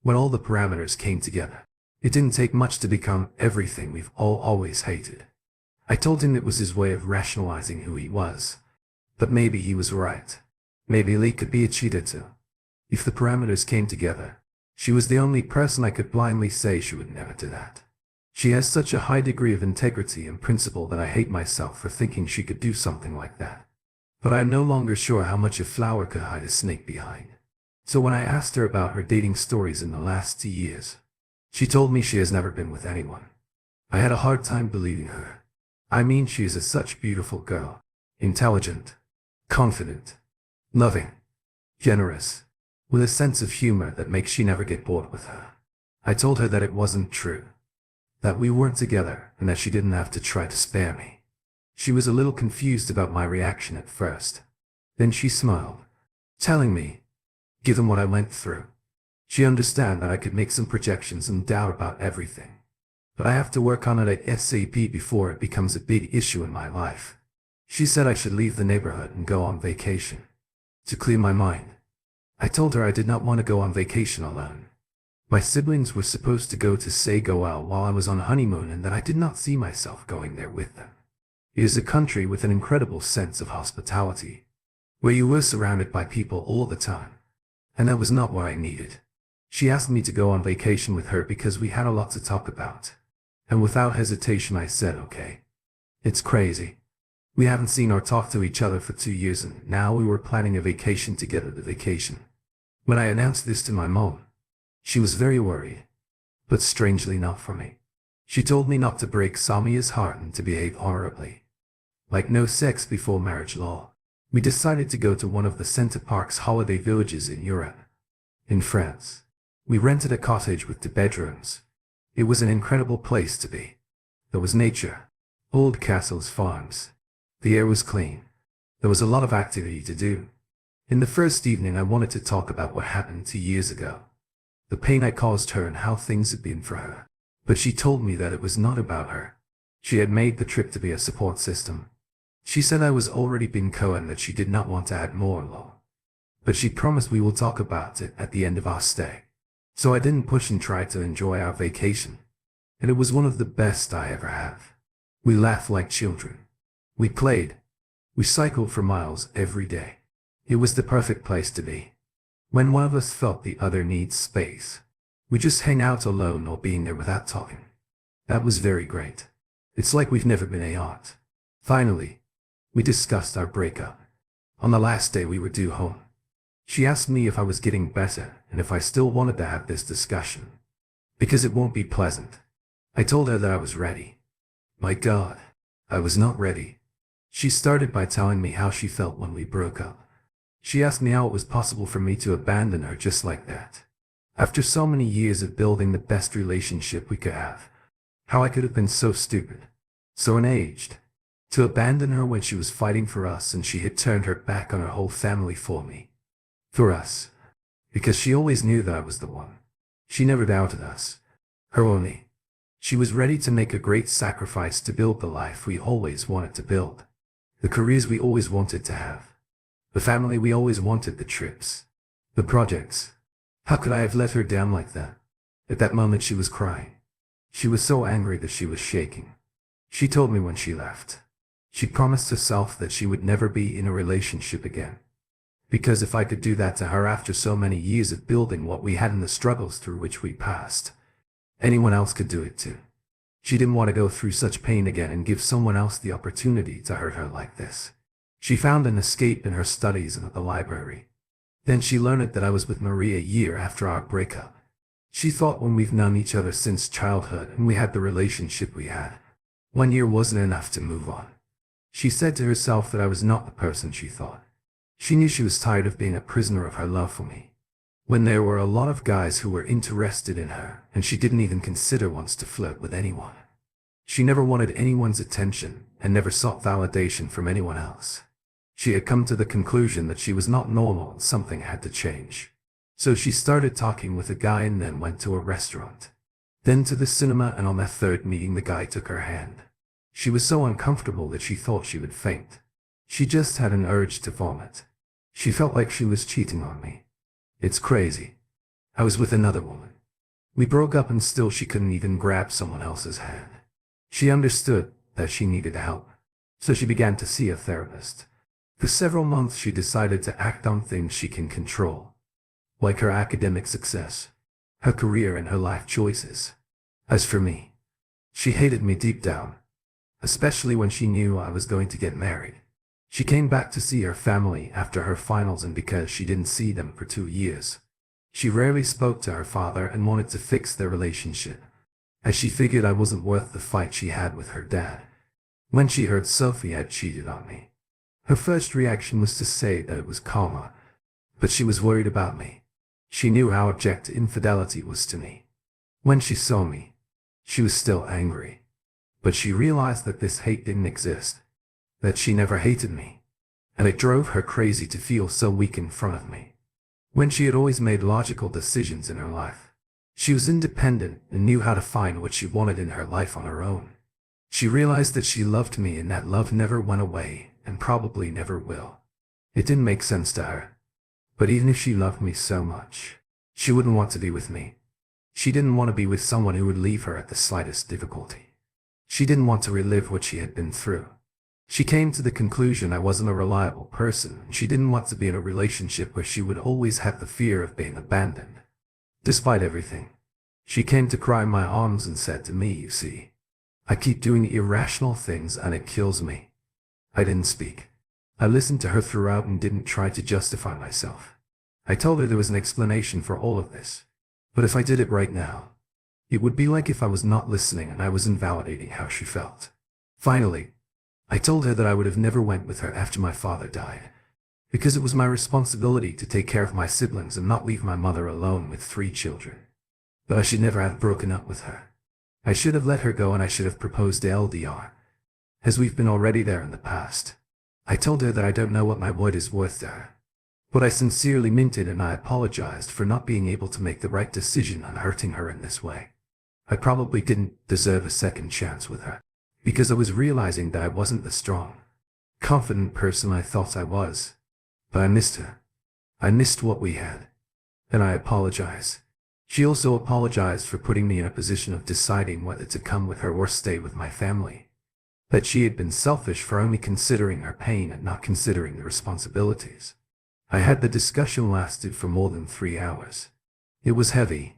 [SPEAKER 1] when all the parameters came together. It didn't take much to become everything we've all always hated. I told him it was his way of rationalizing who he was. But maybe he was right. Maybe Lee could be a cheater too. If the parameters came together, she was the only person I could blindly say she would never do that. She has such a high degree of integrity and principle that I hate myself for thinking she could do something like that. But I am no longer sure how much a flower could hide a snake behind. So when I asked her about her dating stories in the last 2 years, she told me she has never been with anyone. I had a hard time believing her. I mean, she is such a beautiful girl. Intelligent, confident, loving, generous, with a sense of humor that makes she never get bored with her. I told her that it wasn't true, that we weren't together and that she didn't have to try to spare me. She was a little confused about my reaction at first. Then she smiled, telling me, given what I went through, she understood that I could make some projections and doubt about everything. But I have to work on it ASAP before it becomes a big issue in my life. She said I should leave the neighborhood and go on vacation, to clear my mind. I told her I did not want to go on vacation alone. My siblings were supposed to go to Segoal while I was on honeymoon and that I did not see myself going there with them. It is a country with an incredible sense of hospitality, where you were surrounded by people all the time. And that was not what I needed. She asked me to go on vacation with her because we had a lot to talk about. And without hesitation I said okay. It's crazy. We haven't seen or talked to each other for 2 years and now we were planning a vacation together. The vacation. When I announced this to my mom, She was very worried, but strangely not for me. She told me not to break Samia's heart and to behave honorably. Like no sex before marriage law. We decided to go to one of the Center Park's holiday villages in Europe. In France. We rented a cottage with 2 bedrooms. It was an incredible place to be. There was nature, old castles, farms. The air was clean. There was a lot of activity to do. In the first evening I wanted to talk about what happened 2 years ago. The pain I caused her and how things had been for her. But she told me that it was not about her. She had made the trip to be a support system. She said I was already being and that she did not want to add more law. But she promised we will talk about it at the end of our stay. So I didn't push and tried to enjoy our vacation. And it was one of the best I ever have. We laughed like children. We played. We cycled for miles every day. It was the perfect place to be. When one of us felt the other needs space, we just hang out alone or being there without talking. That was very great. It's like we've never been apart. Finally, we discussed our breakup. On the last day we were due home. She asked me if I was getting better and if I still wanted to have this discussion. Because it won't be pleasant. I told her that I was ready. My God, I was not ready. She started by telling me how she felt when we broke up. She asked me how it was possible for me to abandon her just like that. After so many years of building the best relationship we could have. How I could have been so stupid. So unaged. To abandon her when she was fighting for us and she had turned her back on her whole family for me. For us. Because she always knew that I was the one. She never doubted us. Her only. She was ready to make a great sacrifice to build the life we always wanted to build. The careers we always wanted to have. The family we always wanted, the trips. The projects. How could I have let her down like that? At that moment she was crying. She was so angry that she was shaking. She told me when she left. She promised herself that she would never be in a relationship again. Because if I could do that to her after so many years of building what we had and the struggles through which we passed, anyone else could do it too. She didn't want to go through such pain again and give someone else the opportunity to hurt her like this. She found an escape in her studies and at the library. Then she learned that I was with Maria a year after our breakup. She thought when we've known each other since childhood and we had the relationship we had, 1 year wasn't enough to move on. She said to herself that I was not the person she thought. She knew she was tired of being a prisoner of her love for me. When there were a lot of guys who were interested in her, and she didn't even consider once to flirt with anyone. She never wanted anyone's attention, and never sought validation from anyone else. She had come to the conclusion that she was not normal and something had to change. So she started talking with a guy and then went to a restaurant. Then to the cinema, and on their third meeting the guy took her hand. She was so uncomfortable that she thought she would faint. She just had an urge to vomit. She felt like she was cheating on me. It's crazy. I was with another woman. We broke up and still she couldn't even grab someone else's hand. She understood that she needed help. So she began to see a therapist. For several months she decided to act on things she can control. Like her academic success, her career and her life choices. As for me, she hated me deep down. Especially when she knew I was going to get married. She came back to see her family after her finals, and because she didn't see them for 2 years, she rarely spoke to her father and wanted to fix their relationship, as she figured I wasn't worth the fight she had with her dad. When she heard Sophie had cheated on me, her first reaction was to say that it was karma, but she was worried about me. She knew how abject infidelity was to me. When she saw me, she was still angry, but she realized that this hate didn't exist. That she never hated me, and it drove her crazy to feel so weak in front of me. When she had always made logical decisions in her life, she was independent and knew how to find what she wanted in her life on her own. She realized that she loved me and that love never went away and probably never will. It didn't make sense to her. But even if she loved me so much, she wouldn't want to be with me. She didn't want to be with someone who would leave her at the slightest difficulty. She didn't want to relive what she had been through. She came to the conclusion I wasn't a reliable person, and she didn't want to be in a relationship where she would always have the fear of being abandoned. Despite everything, she came to cry in my arms and said to me, "You see, I keep doing irrational things and it kills me." I didn't speak. I listened to her throughout and didn't try to justify myself. I told her there was an explanation for all of this. But if I did it right now, it would be like if I was not listening and I was invalidating how she felt. Finally, I told her that I would have never went with her after my father died, because it was my responsibility to take care of my siblings and not leave my mother alone with 3 children. But I should never have broken up with her. I should have let her go and I should have proposed LDR, as we've been already there in the past. I told her that I don't know what my word is worth to her, but I sincerely meant it and I apologized for not being able to make the right decision on hurting her in this way. I probably didn't deserve a second chance with her, because I was realizing that I wasn't the strong, confident person I thought I was. But I missed her. I missed what we had. And I apologize. She also apologized for putting me in a position of deciding whether to come with her or stay with my family. That she had been selfish for only considering her pain and not considering the responsibilities. I had the discussion lasted for more than 3 hours. It was heavy,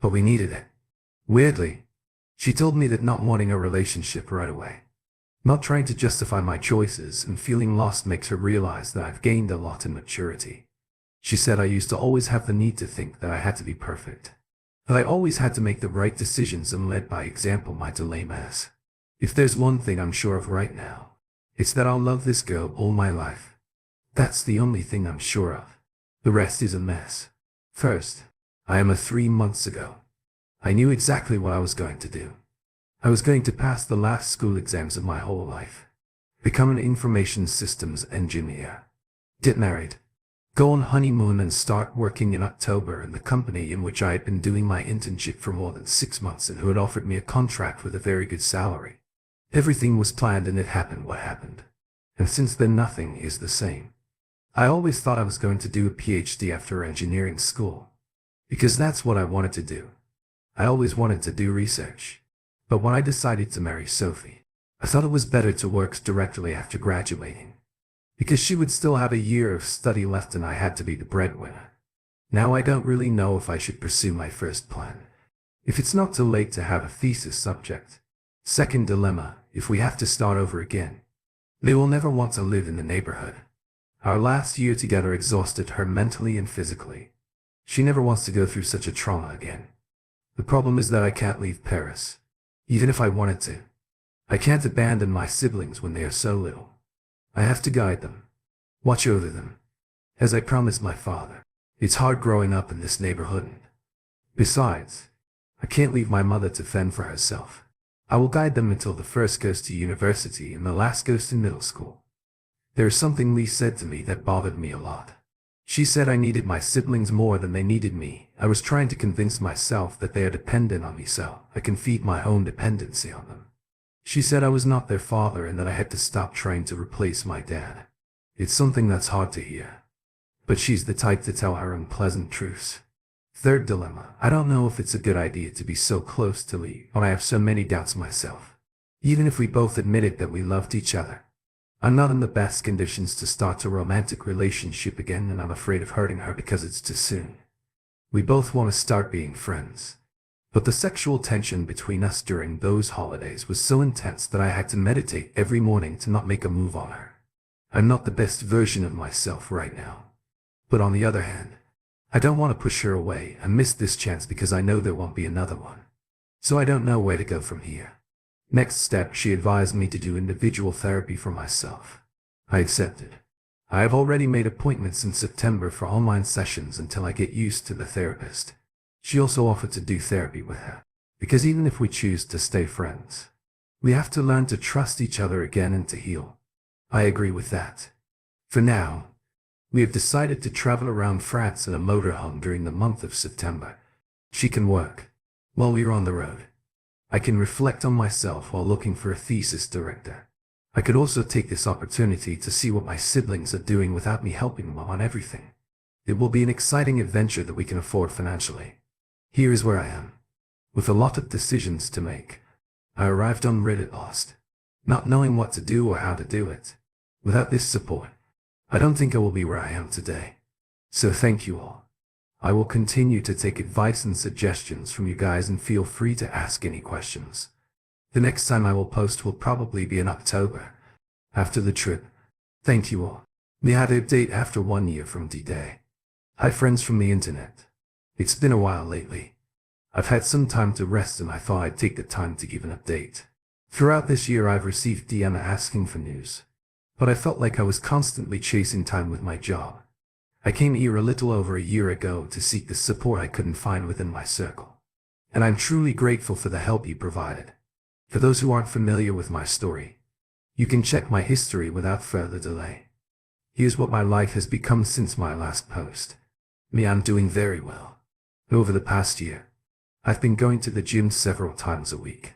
[SPEAKER 1] but we needed it. Weirdly, she told me that not wanting a relationship right away, not trying to justify my choices and feeling lost makes her realize that I've gained a lot in maturity. She said I used to always have the need to think that I had to be perfect, that I always had to make the right decisions and led by example my dilemmas. If there's one thing I'm sure of right now, it's that I'll love this girl all my life. That's the only thing I'm sure of. The rest is a mess. First, I am 3 months ago. I knew exactly what I was going to do. I was going to pass the last school exams of my whole life, become an information systems engineer, get married, go on honeymoon and start working in October in the company in which I had been doing my internship for more than 6 months and who had offered me a contract with a very good salary. Everything was planned and it happened what happened. And since then nothing is the same. I always thought I was going to do a PhD after engineering school, because that's what I wanted to do. I always wanted to do research. But when I decided to marry Sophie, I thought it was better to work directly after graduating, because she would still have a year of study left and I had to be the breadwinner. Now I don't really know if I should pursue my first plan, if it's not too late to have a thesis subject. Second dilemma, if we have to start over again, they will never want to live in the neighborhood. Our last year together exhausted her mentally and physically. She never wants to go through such a trauma again. The problem is that I can't leave Paris, even if I wanted to. I can't abandon my siblings when they are so little. I have to guide them, watch over them, as I promised my father. It's hard growing up in this neighborhood. Besides, I can't leave my mother to fend for herself. I will guide them until the first goes to university and the last goes to middle school. There is something Lee said to me that bothered me a lot. She said I needed my siblings more than they needed me. I was trying to convince myself that they are dependent on me so I can feed my own dependency on them. She said I was not their father and that I had to stop trying to replace my dad. It's something that's hard to hear, but she's the type to tell her unpleasant truths. Third dilemma, I don't know if it's a good idea to be so close to Lee, but I have so many doubts myself. Even if we both admitted that we loved each other, I'm not in the best conditions to start a romantic relationship again and I'm afraid of hurting her because it's too soon. We both want to start being friends, but the sexual tension between us during those holidays was so intense that I had to meditate every morning to not make a move on her. I'm not the best version of myself right now, but on the other hand, I don't want to push her away and miss this chance because I know there won't be another one. So I don't know where to go from here. Next step, she advised me to do individual therapy for myself. I accepted. I have already made appointments in September for online sessions until I get used to the therapist. She also offered to do therapy with her, because even if we choose to stay friends, we have to learn to trust each other again and to heal. I agree with that. For now, we have decided to travel around France in a motorhome during the month of September. She can work while we are on the road. I can reflect on myself while looking for a thesis director. I could also take this opportunity to see what my siblings are doing without me helping them on everything. It will be an exciting adventure that we can afford financially. Here is where I am, with a lot of decisions to make. I arrived on Reddit lost, not knowing what to do or how to do it. Without this support, I don't think I will be where I am today. So thank you all. I will continue to take advice and suggestions from you guys and feel free to ask any questions. The next time I will post will probably be in October, after the trip. Thank you all. We had an update after 1 year from D-Day. Hi friends from the internet. It's been a while lately. I've had some time to rest and I thought I'd take the time to give an update. Throughout this year I've received DMs asking for news, but I felt like I was constantly chasing time with my job. I came here a little over a year ago to seek the support I couldn't find within my circle, and I'm truly grateful for the help you provided. For those who aren't familiar with my story, you can check my history without further delay. Here's what my life has become since my last post. I'm doing very well. Over the past year, I've been going to the gym several times a week.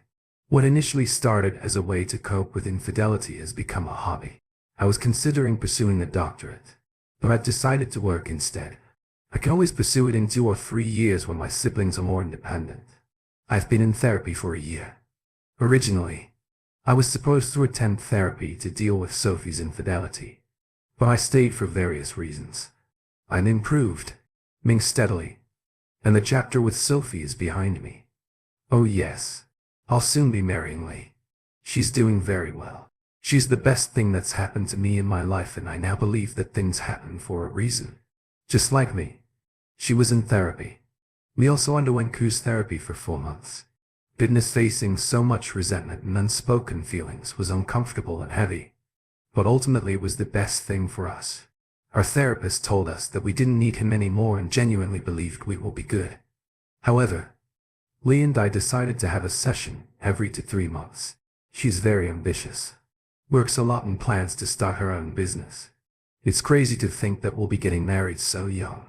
[SPEAKER 1] What initially started as a way to cope with infidelity has become a hobby. I was considering pursuing a doctorate, but I decided to work instead. I can always pursue it in 2 or 3 years when my siblings are more independent. I've been in therapy for a year. Originally, I was supposed to attend therapy to deal with Sophie's infidelity, but I stayed for various reasons. I'm improved, steadily, and the chapter with Sophie is behind me. Oh yes, I'll soon be marrying Lee. She's doing very well. She's the best thing that's happened to me in my life, and I now believe that things happen for a reason. Just like me, she was in therapy. We also underwent cruise therapy for 4 months. Business facing so much resentment and unspoken feelings was uncomfortable and heavy, but ultimately it was the best thing for us. Our therapist told us that we didn't need him anymore and genuinely believed we will be good. However, Lee and I decided to have a session every 2 to 3 months. She's very ambitious, works a lot and plans to start her own business. It's crazy to think that we'll be getting married so young,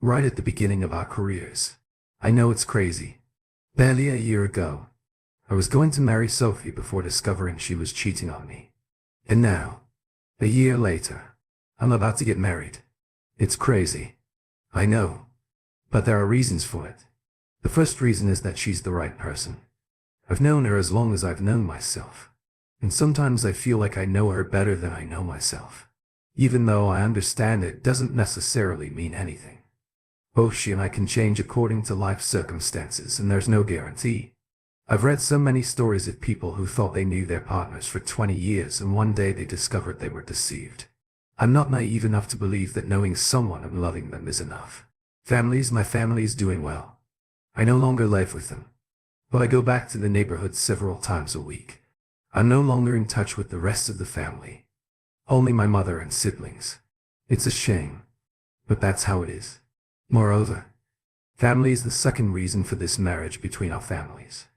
[SPEAKER 1] right at the beginning of our careers. I know it's crazy. Barely a year ago, I was going to marry Sophie before discovering she was cheating on me. And now, a year later, I'm about to get married. It's crazy. I know. But there are reasons for it. The first reason is that she's the right person. I've known her as long as I've known myself, and sometimes I feel like I know her better than I know myself. Even though I understand it doesn't necessarily mean anything. Both she and I can change according to life circumstances, and there's no guarantee. I've read so many stories of people who thought they knew their partners for 20 years and one day they discovered they were deceived. I'm not naive enough to believe that knowing someone and loving them is enough. My family is doing well. I no longer live with them, but I go back to the neighborhood several times a week. I'm no longer in touch with the rest of the family. Only my mother and siblings. It's a shame, but that's how it is. Moreover, family is the second reason for this marriage between our families.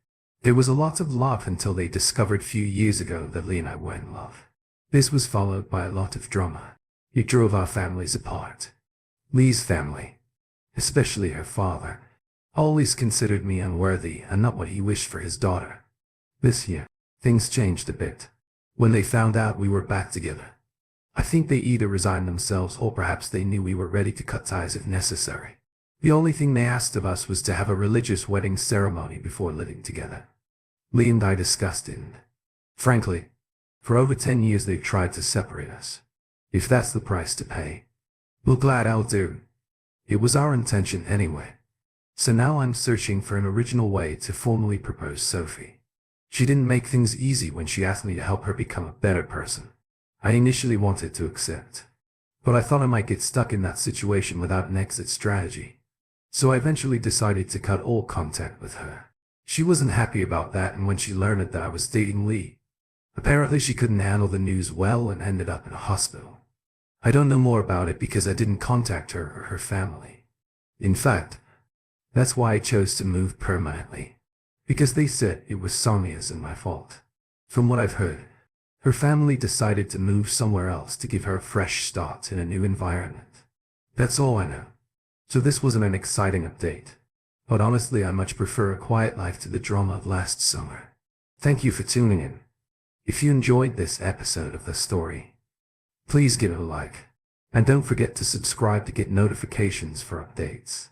[SPEAKER 1] There was a lot of love until they discovered a few years ago that Lee and I were in love. This was followed by a lot of drama. It drove our families apart. Lee's family, especially her father, always considered me unworthy and not what he wished for his daughter. This year, things changed a bit. When they found out we were back together, I think they either resigned themselves or perhaps they knew we were ready to cut ties if necessary. The only thing they asked of us was to have a religious wedding ceremony before living together. Lee and I discussed it, and frankly, for over 10 years they've tried to separate us. If that's the price to pay, we're glad I'll do. It was our intention anyway. So now I'm searching for an original way to formally propose Sophie. She didn't make things easy when she asked me to help her become a better person. I initially wanted to accept, but I thought I might get stuck in that situation without an exit strategy. So I eventually decided to cut all contact with her. She wasn't happy about that, and when she learned that I was dating Lee, apparently she couldn't handle the news well and ended up in a hospital. I don't know more about it because I didn't contact her or her family. In fact, that's why I chose to move permanently, because they said it was Sonia's and my fault. From what I've heard, her family decided to move somewhere else to give her a fresh start in a new environment. That's all I know. So this wasn't an exciting update, but honestly I much prefer a quiet life to the drama of last summer. Thank you for tuning in. If you enjoyed this episode of the story, please give it a like, and don't forget to subscribe to get notifications for updates.